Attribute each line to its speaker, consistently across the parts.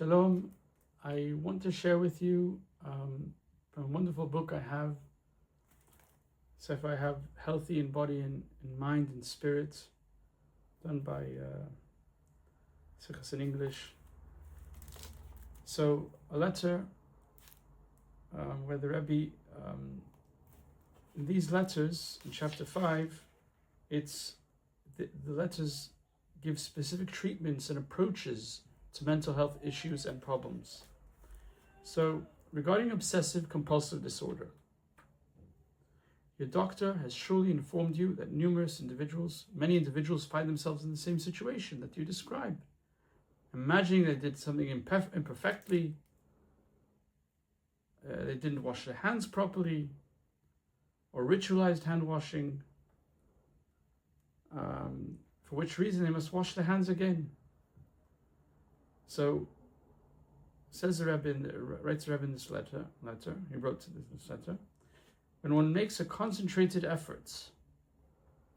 Speaker 1: Shalom. I want to share with you from a wonderful book I have. So if I have Healthy in Body and Mind and Spirit, done by Sikhs in English. So a letter where the Rebbe, in these letters, in chapter 5, it's the letters give specific treatments and approaches to mental health issues and problems. So regarding obsessive compulsive disorder, your doctor has surely informed you that many individuals find themselves in the same situation that you describe. Imagining they did something imperfectly, they didn't wash their hands properly, or ritualized hand washing, for which reason they must wash their hands again. So, says the Rebbe, writes the Rebbe in this letter, he wrote this letter, when one makes a concentrated effort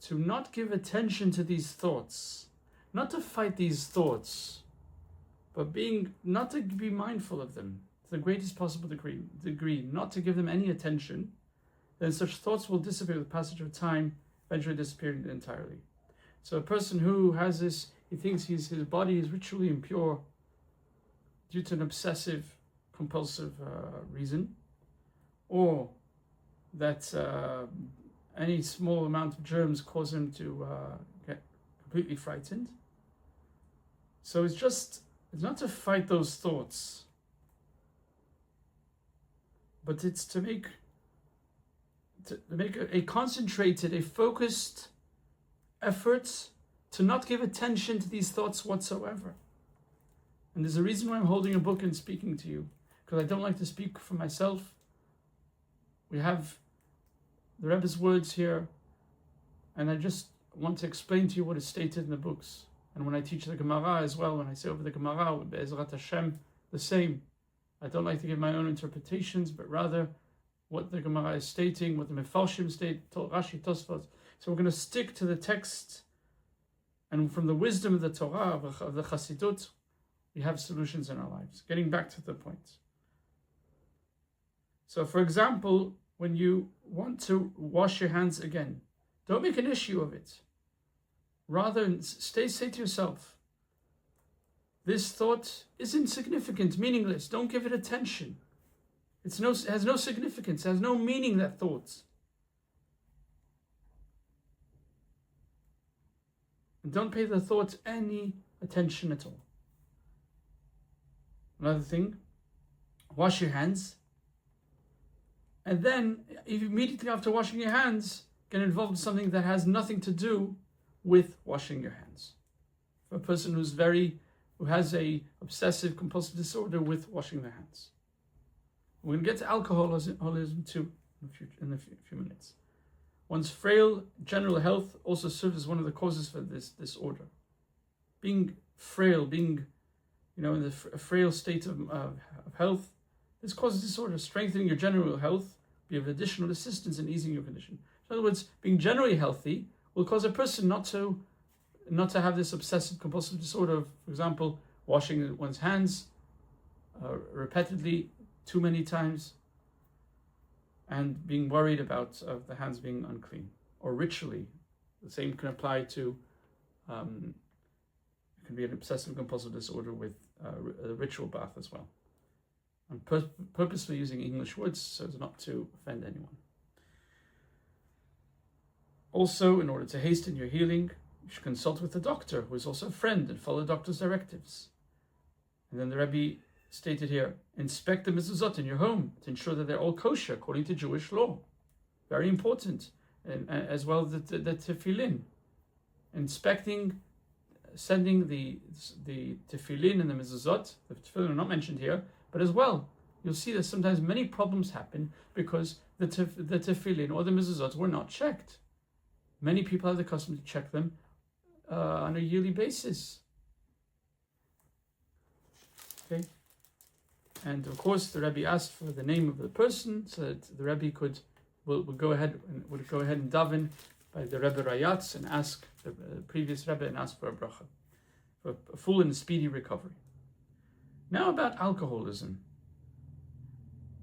Speaker 1: to not give attention to these thoughts, not to fight these thoughts, but not to be mindful of them to the greatest possible degree, not to give them any attention, then such thoughts will dissipate with the passage of time, eventually disappearing entirely. So a person who has this, he thinks his body is ritually impure due to an obsessive compulsive reason, or that any small amount of germs cause him to get completely frightened. So it's not to fight those thoughts, but it's to make a concentrated, a focused effort to not give attention to these thoughts whatsoever. And there's a reason why I'm holding a book and speaking to you, because I don't like to speak for myself. We have the Rebbe's words here, and I just want to explain to you what is stated in the books. And when I teach the Gemara as well, when I say over the Gemara, Be'ezrat Hashem, the same. I don't like to give my own interpretations, but rather what the Gemara is stating, what the Mefarshim state, Rashi, Tosfot. So we're going to stick to the text, and from the wisdom of the Torah, of the Chassidut, we have solutions in our lives. Getting back to the point. So for example, when you want to wash your hands again, don't make an issue of it. Rather, say to yourself, this thought is insignificant, meaningless. Don't give it attention. It has no significance, it has no meaning, that thought. And don't pay the thought any attention at all. Another thing, wash your hands. And then, immediately after washing your hands, get involved in something that has nothing to do with washing your hands. For a person who has a obsessive compulsive disorder with washing their hands. We're going to get to alcoholism too in a few minutes. One's frail general health also serves as one of the causes for this disorder. Being frail, being in a frail state of health, this causes disorder. Strengthening your general health be of additional assistance in easing your condition. In other words, being generally healthy will cause a person not to have this obsessive compulsive disorder of, for example, washing one's hands repeatedly too many times, and being worried about the hands being unclean, or ritually. The same can apply to, it can be an obsessive compulsive disorder with a ritual bath as well. I'm purposely using English words so as not to offend anyone. Also, in order to hasten your healing, you should consult with a doctor who is also a friend and follow the doctor's directives. And then the Rebbe stated here, inspect the mezuzot in your home to ensure that they're all kosher according to Jewish law. Very important. And as well the tefillin. Inspecting, sending the tefillin and the mezuzot, the tefillin are not mentioned here, but as well, you'll see that sometimes many problems happen because the tefillin or the mezuzot were not checked. Many people have the custom to check them on a yearly basis. Okay? And of course, the Rebbe asked for the name of the person so that the Rebbe would go ahead and daven by the Rebbe Rayatz and ask the previous Rebbe and ask for a bracha, for a full and speedy recovery. Now about alcoholism.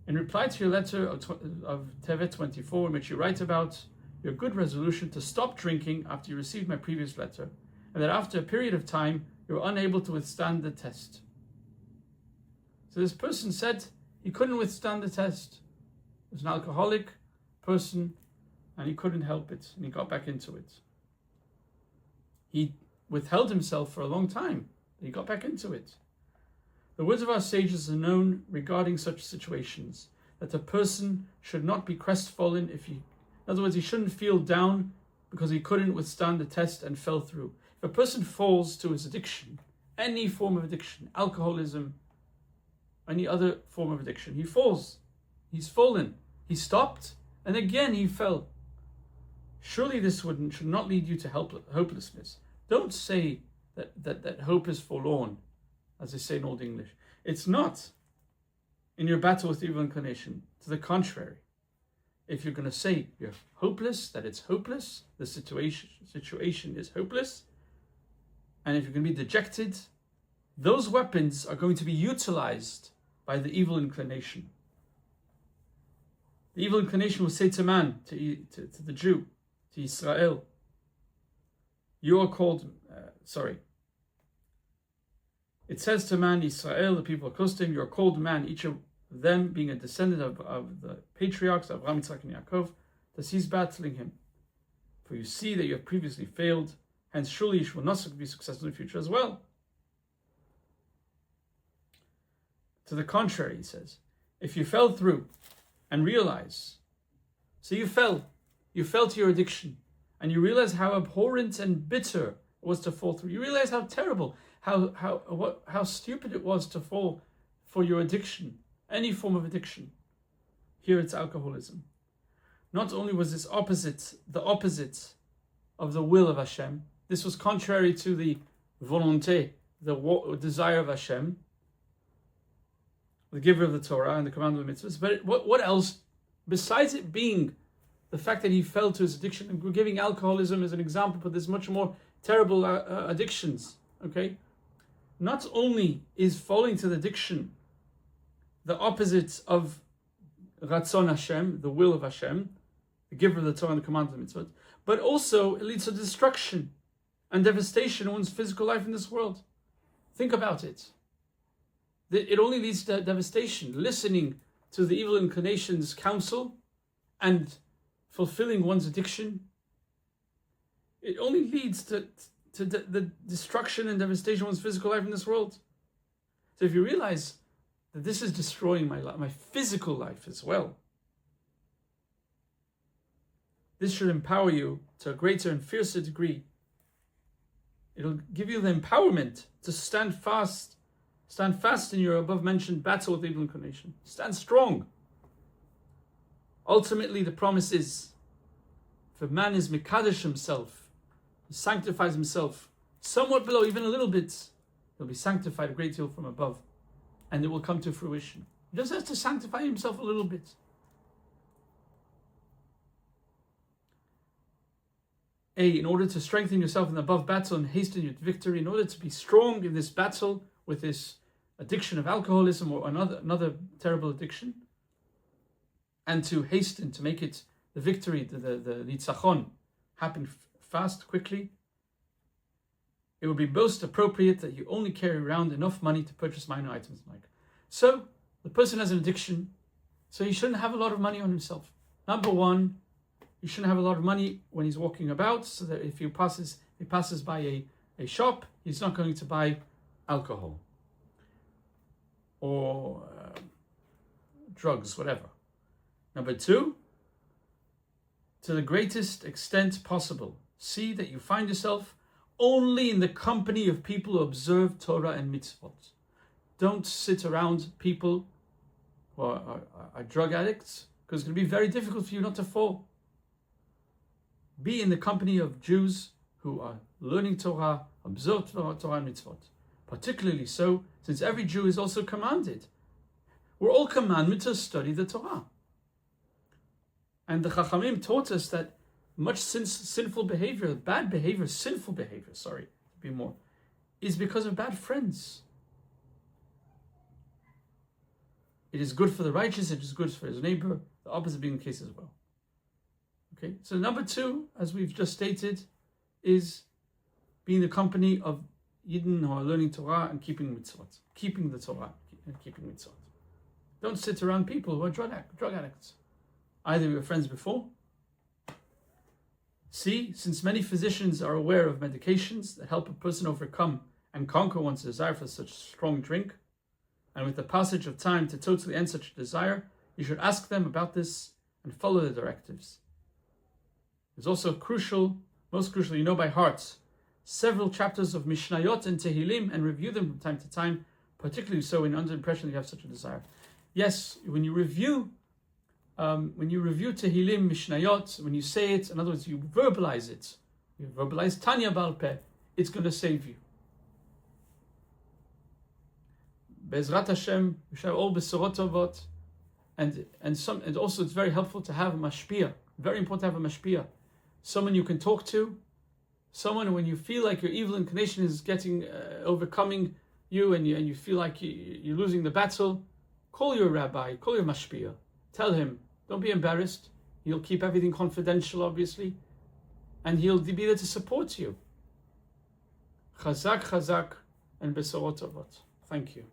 Speaker 1: In reply to your letter of Tevet 24, in which you write about your good resolution to stop drinking after you received my previous letter, and that after a period of time you were unable to withstand the test. So this person said he couldn't withstand the test. He was an alcoholic person and he couldn't help it, and he got back into it. He withheld himself for a long time. He got back into it. The words of our sages are known regarding such situations, that a person should not be crestfallen in other words, he shouldn't feel down because he couldn't withstand the test and fell through. If a person falls to his addiction, any form of addiction, alcoholism, any other form of addiction, he falls. He's fallen. He stopped and again he fell. Surely this should not lead you to hopelessness. Don't say that hope is forlorn, as they say in Old English. It's not in your battle with evil inclination. To the contrary, if you're going to say you're hopeless, that it's hopeless, the situation is hopeless, and if you're going to be dejected, those weapons are going to be utilized by the evil inclination. The evil inclination will say to man, to the Jew, to Israel, you are called, it says to man, Israel, the people close to him, you are called man, each of them being a descendant of the patriarchs, Abraham, Yitzhak, and Yaakov, to cease battling him. For you see that you have previously failed, hence surely you will not be successful in the future as well. To the contrary, he says, if you fell through and realize, so you fell to your addiction, and you realize how abhorrent and bitter it was to fall through. You realize how terrible, how stupid it was to fall for your addiction, any form of addiction. Here it's alcoholism. Not only was this the opposite of the will of Hashem, this was contrary to the volonté, the desire of Hashem, the giver of the Torah and the commander of the mitzvahs. But what else, besides it being the fact that he fell to his addiction, and we're giving alcoholism as an example, but there's much more terrible addictions, okay? Not only is falling to the addiction the opposite of Ratzon Hashem, the will of Hashem, the giver of the Torah and the commander of the mitzvot, but also it leads to destruction and devastation in one's physical life in this world. Think about it. It only leads to devastation. Listening to the evil inclination's counsel and fulfilling one's addiction, it only leads to the destruction and devastation of one's physical life in this world. So if you realize that this is destroying my life, my physical life as well, this should empower you to a greater and fiercer degree. It'll give you the empowerment to stand fast in your above-mentioned battle with evil inclination. Stand strong. Ultimately, the promise is, if a man is mikadesh himself, he sanctifies himself somewhat below, even a little bit, he'll be sanctified a great deal from above, and it will come to fruition. He just has to sanctify himself a little bit. In order to strengthen yourself in the above battle and hasten your victory, in order to be strong in this battle with this addiction of alcoholism or another terrible addiction, and to hasten to make it the victory, the nitzachon, happen fast, quickly, it would be most appropriate that you only carry around enough money to purchase minor items like. So the person has an addiction, so he shouldn't have a lot of money on himself. Number one, he shouldn't have a lot of money when he's walking about, so that if he passes by a shop, he's not going to buy alcohol or drugs, whatever. Number two, to the greatest extent possible, see that you find yourself only in the company of people who observe Torah and mitzvot. Don't sit around people who are drug addicts, because it's going to be very difficult for you not to fall. Be in the company of Jews who are learning Torah, observe Torah and mitzvot. Particularly so, since every Jew is also commanded. We're all commanded to study the Torah. And the Chachamim taught us that much sinful behavior, is because of bad friends. it is good for the righteous, it is good for his neighbor, the opposite being the case as well. Okay, so number 2, as we've just stated, is being the company of Yidden who are learning Torah and keeping mitzvot. Keeping the Torah and keeping mitzvot. Don't sit around people who are drug addicts. Either you were friends before. C, since many physicians are aware of medications that help a person overcome and conquer one's desire for such strong drink, and with the passage of time to totally end such a desire, you should ask them about this and follow the directives. It's also crucial, most crucial, you know by heart, several chapters of Mishnayot and Tehillim and review them from time to time, particularly so when under the impression that you have such a desire. Yes, when you review Tehillim, Mishnayot, when you say it, in other words, you verbalize it. You verbalize Tanya Baal Peh, it's going to save you. Be'ezrat Hashem, we shall all besorot tovot, and also it's very helpful to have a mashpia. Very important to have a mashpia, someone you can talk to, someone when you feel like your evil inclination is getting overcoming you, and you feel like you're losing the battle. Call your rabbi, call your mashpia, tell him. Don't be embarrassed. He'll keep everything confidential, obviously, and he'll be there to support you. Chazak, chazak, and besorot tovot. Thank you.